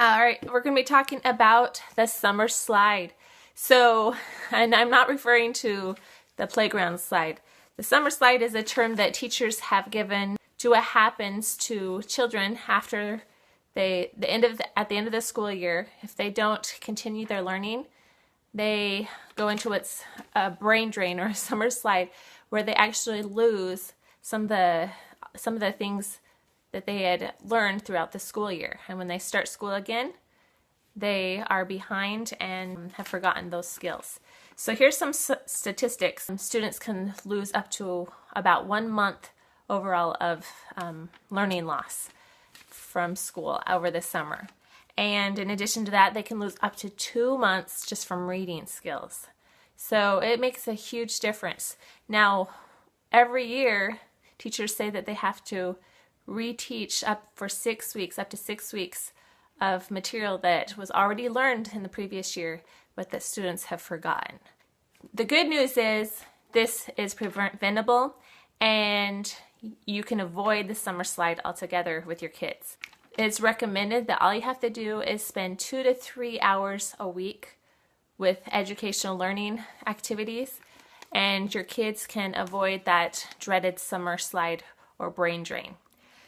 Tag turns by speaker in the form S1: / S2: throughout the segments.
S1: All right, we're going to be talking about the summer slide. And I'm not referring to the playground slide. The summer slide is a term that teachers have given to what happens to children after at the end of the school year. If they don't continue their learning, they go into what's a brain drain or a summer slide, where they actually lose some of the things that they had learned throughout the school year. And when they start school again, they are behind and have forgotten those skills. So here's some statistics. Students can lose up to about 1 month overall of learning loss from school over the summer. And in addition to that, they can lose up to 2 months just from reading skills. So it makes a huge difference. Now, every year, teachers say that they have to reteach up to 6 weeks of material that was already learned in the previous year, but that students have forgotten. The good news is this is preventable, and you can avoid the summer slide altogether with your kids. It's recommended that all you have to do is spend 2 to 3 hours a week with educational learning activities, and your kids can avoid that dreaded summer slide or brain drain.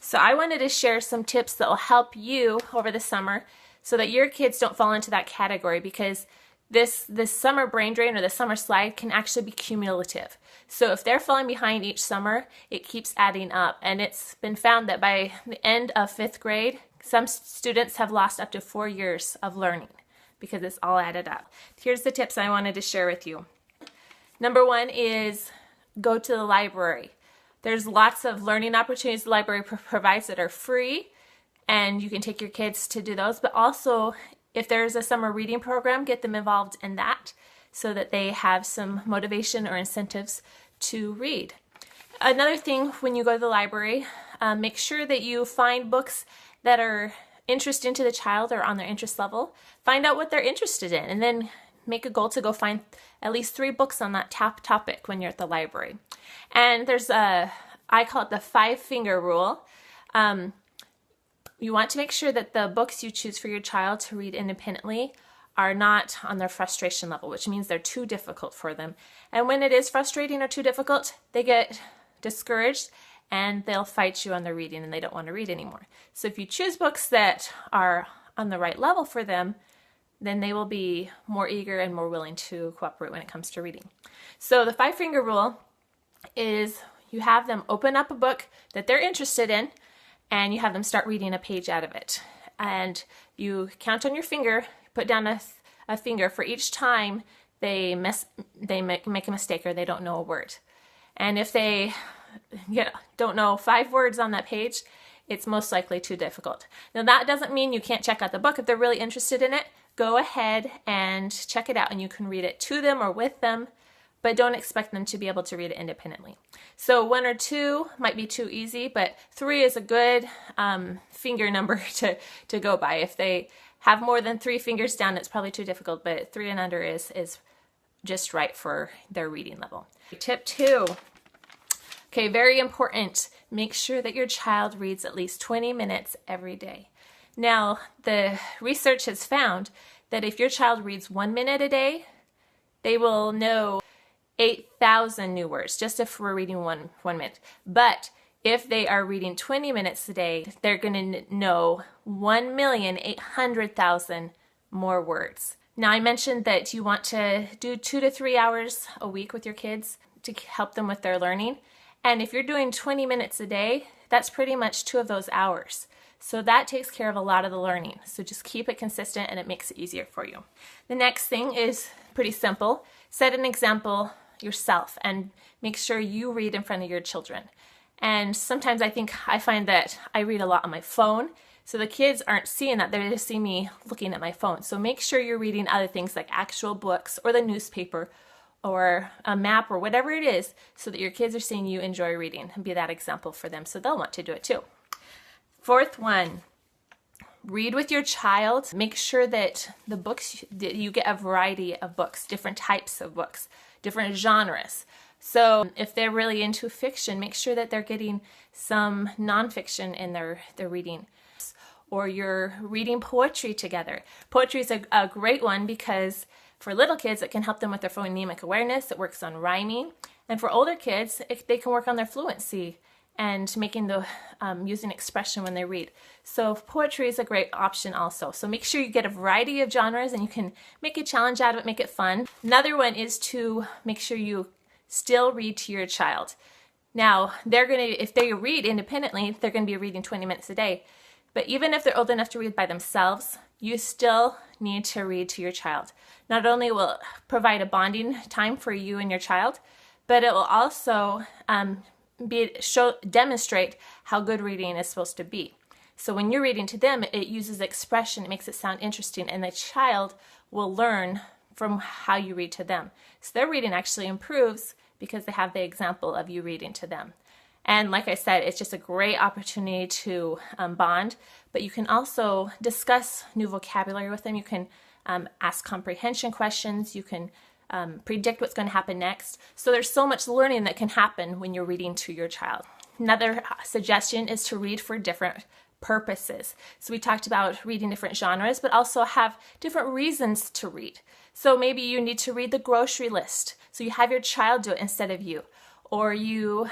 S1: So I wanted to share some tips that will help you over the summer so that your kids don't fall into that category, because this summer brain drain or the summer slide can actually be cumulative. So if they're falling behind each summer, it keeps adding up. And it's been found that by the end of 5th grade, some students have lost up to 4 years of learning because it's all added up. Here's the tips I wanted to share with you. Number 1 is go to the library. There's lots of learning opportunities the library provides that are free, and you can take your kids to do those. But also, if there's a summer reading program, get them involved in that so that they have some motivation or incentives to read. Another thing, when you go to the library, make sure that you find books that are interesting to the child or on their interest level. Find out what they're interested in, and then make a goal to go find at least 3 books on that top topic when you're at the library. And there's I call it the 5-finger rule. You want to make sure that the books you choose for your child to read independently are not on their frustration level, which means they're too difficult for them. And when it is frustrating or too difficult, they get discouraged and they'll fight you on their reading and they don't want to read anymore. So if you choose books that are on the right level for them, then they will be more eager and more willing to cooperate when it comes to reading. So the 5-finger rule is you have them open up a book that they're interested in, and you have them start reading a page out of it. And you count on your finger, put down a finger for each time they make a mistake or they don't know a word. And if they don't know 5 words on that page, it's most likely too difficult. Now, that doesn't mean you can't check out the book. If they're really interested in it, go ahead and check it out, and you can read it to them or with them, but don't expect them to be able to read it independently. So 1 or 2 might be too easy, but 3 is a good finger number to go by. If they have more than 3 fingers down, it's probably too difficult, but 3 and under is just right for their reading level. Tip 2. Okay, very important. Make sure that your child reads at least 20 minutes every day. Now, the research has found that if your child reads 1 minute a day, they will know 8,000 new words, just if we're reading one minute. But if they are reading 20 minutes a day, they're going to know 1,800,000 more words. Now, I mentioned that you want to do 2 to 3 hours a week with your kids to help them with their learning. And if you're doing 20 minutes a day, that's pretty much 2 of those hours. So that takes care of a lot of the learning. So just keep it consistent and it makes it easier for you. The next thing is pretty simple. Set an example yourself and make sure you read in front of your children. And sometimes I find that I read a lot on my phone, so the kids aren't seeing that. They just see me looking at my phone. So make sure you're reading other things like actual books or the newspaper or a map or whatever it is, so that your kids are seeing you enjoy reading and be that example for them, so they'll want to do it too. 4th one, read with your child. Make sure that the books, that you get a variety of books, different types of books, different genres. So if they're really into fiction, make sure that they're getting some nonfiction in their reading. or you're reading poetry together. Poetry is a great one because for little kids, it can help them with their phonemic awareness. It works on rhyming. And for older kids, they can work on their fluency and making the using expression when they read. So poetry is a great option also. So make sure you get a variety of genres and you can make a challenge out of it, make it fun. Another one is to make sure you still read to your child. Now, if they read independently, they're going to be reading 20 minutes a day. But even if they're old enough to read by themselves, you still need to read to your child. Not only will it provide a bonding time for you and your child, but it will also demonstrate how good reading is supposed to be. So when you're reading to them, it uses expression, it makes it sound interesting, and the child will learn from how you read to them. So their reading actually improves because they have the example of you reading to them. And like I said, it's just a great opportunity to bond, but you can also discuss new vocabulary with them. You can ask comprehension questions. You can predict what's going to happen next. So there's so much learning that can happen when you're reading to your child. Another suggestion is to read for different purposes. So we talked about reading different genres, but also have different reasons to read. So maybe you need to read the grocery list. So you have your child do it instead of you. Or you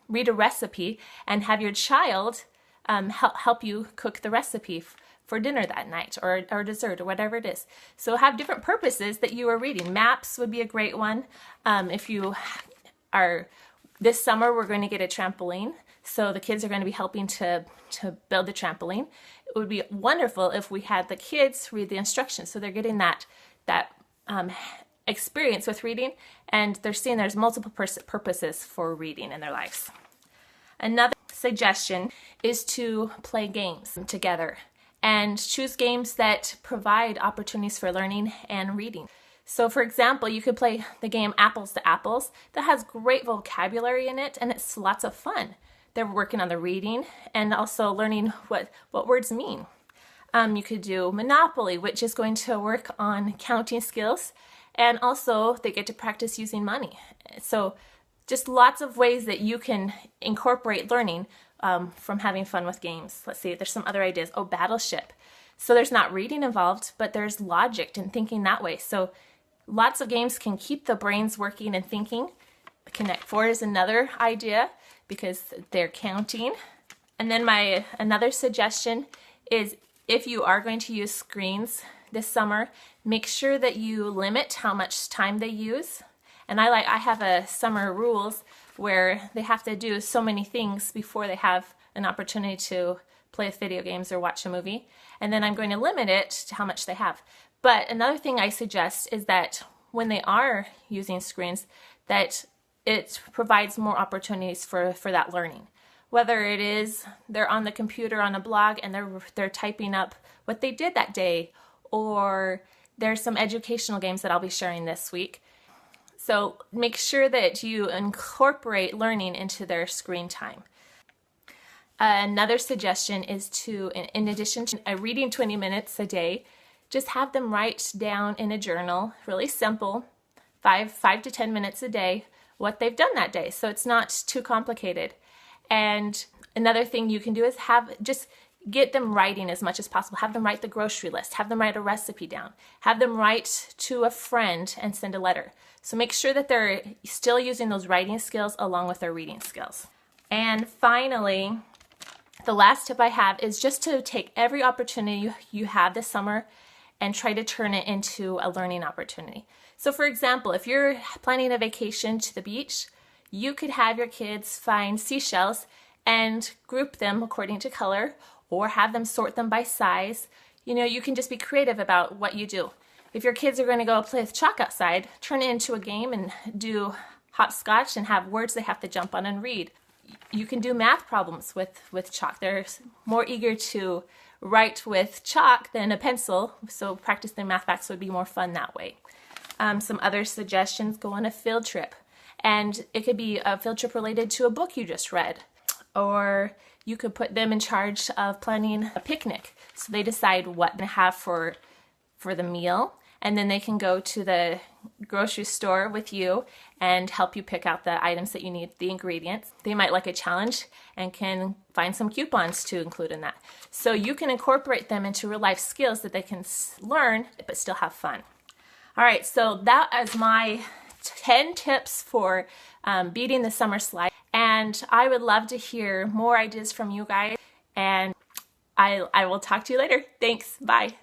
S1: read a recipe and have your child help you cook the recipe for dinner that night or dessert or whatever it is. So have different purposes that you are reading. Maps would be a great one. If you are, this summer we're going to get a trampoline. So the kids are going to be helping to build the trampoline. It would be wonderful if we had the kids read the instructions. So they're getting that experience with reading, and they're seeing there's multiple purposes for reading in their lives. Another suggestion is to play games together and choose games that provide opportunities for learning and reading. So for example, you could play the game Apples to Apples that has great vocabulary in it, and it's lots of fun. They're working on the reading and also learning what words mean. You could do Monopoly, which is going to work on counting skills, and also they get to practice using money. So just lots of ways that you can incorporate learning from having fun with games. Let's see, there's some other ideas. Oh, Battleship. So there's not reading involved, but there's logic and thinking that way. So lots of games can keep the brains working and thinking. Connect Four is another idea because they're counting. And then another suggestion is if you are going to use screens this summer, make sure that you limit how much time they use. And I have a summer rules where they have to do so many things before they have an opportunity to play with video games or watch a movie. And then I'm going to limit it to how much they have. But another thing I suggest is that when they are using screens, that it provides more opportunities for that learning. Whether it is they're on the computer on a blog and they're typing up what they did that day, or there's some educational games that I'll be sharing this week. So make sure that you incorporate learning into their screen time. Another suggestion is to, in addition to reading 20 minutes a day, just have them write down in a journal, really simple, 5 to 10 minutes a day, what they've done that day. So it's not too complicated. And another thing you can do is just get them writing as much as possible. Have them write the grocery list. Have them write a recipe down. Have them write to a friend and send a letter. So make sure that they're still using those writing skills along with their reading skills. And finally, the last tip I have is just to take every opportunity you have this summer and try to turn it into a learning opportunity. So for example, if you're planning a vacation to the beach, you could have your kids find seashells and group them according to color, or have them sort them by size. You can just be creative about what you do. If your kids are going to go play with chalk outside, turn it into a game and do hopscotch and have words they have to jump on and read. You can do math problems with chalk. They're more eager to write with chalk than a pencil, so practicing math facts would be more fun that way. Some other suggestions: go on a field trip. And it could be a field trip related to a book you just read. Or you could put them in charge of planning a picnic. So they decide what to have for the meal. and then they can go to the grocery store with you and help you pick out the items that you need, the ingredients. They might like a challenge and can find some coupons to include in that. So you can incorporate them into real life skills that they can learn but still have fun. All right, so that is my 10 tips for beating the summer slide. And I would love to hear more ideas from you guys. And I will talk to you later. Thanks. Bye.